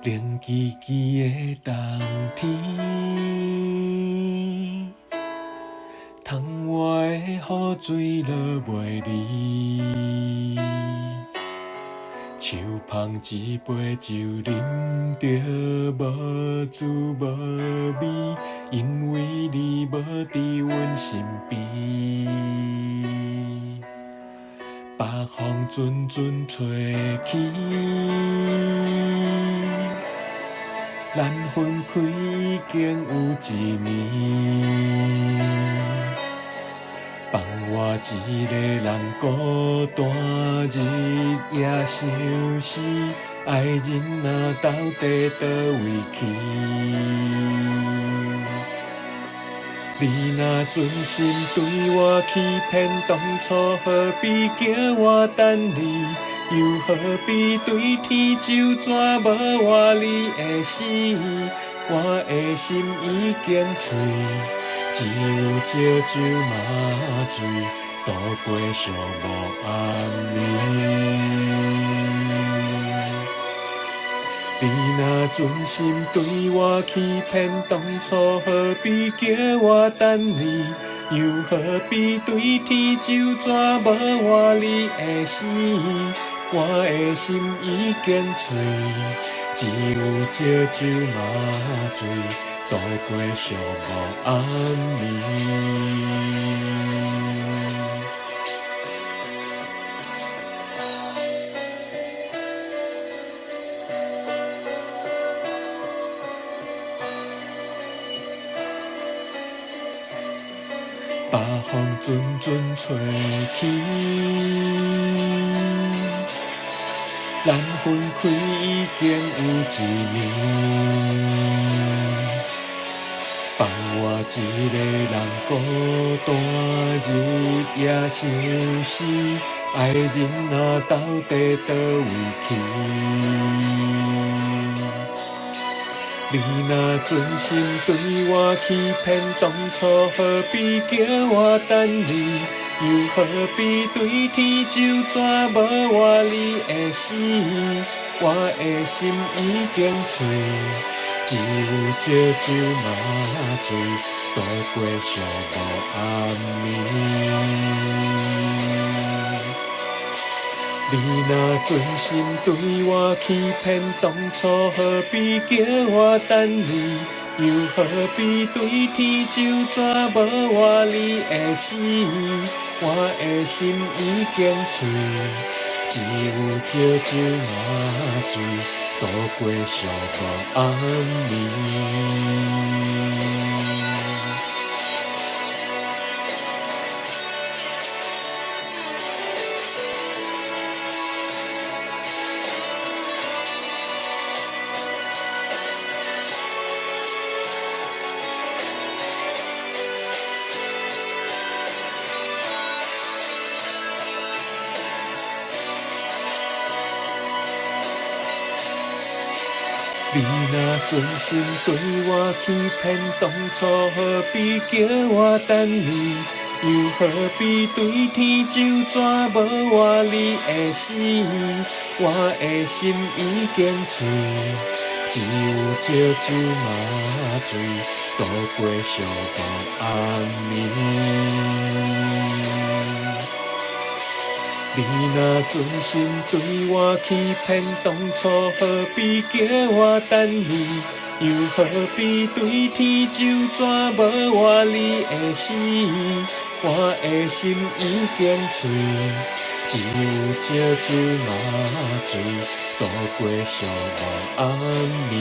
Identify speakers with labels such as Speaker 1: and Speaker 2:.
Speaker 1: 冷叽叽的冬天，窗外的雨水落袂离，手捧一杯酒，饮着无滋无味，因为你无伫阮身边。北风阵阵吹起，咱分开已经有一年。放我一个人孤单日夜相思，爱人啊到底倒位去？你若真心对我欺骗，当初何必叫我等你？又何必对天就绝无我你的死？我的心已经碎，只有烧酒麻醉，度过寂寞暗暝。你若真心对我欺骗，当初何必叫我等你？又何必对天就绝无我你的死？我的心已经碎，只有烧酒麻醉，度过寂寞暗暝。北风阵阵吹起，咱分开已经有一年。放我一个人孤单日夜相思，爱人啊到底倒位去？你若真心对我欺骗，当初何必叫我等你？又何必对天就绝无我你的死？我的心已经碎，只有烧酒麻醉，度过寂寞暗暝。你若真心对我欺骗，当初何必叫我等你？又何必对天就绝无我你的死？我的心已经碎，只有烧酒麻醉，度过寂寞暗暝。你若真心对我欺骗，当初何必叫我等你？又何必对天就绝无我你的死？我的心已经碎，只有烧酒麻醉，度过寂寞暗暝。你若真心对我欺骗，当初何必叫我等你？又何必对天就绝无我你的死？我的心已经碎，只有烧酒麻醉，度过寂寞暗暝。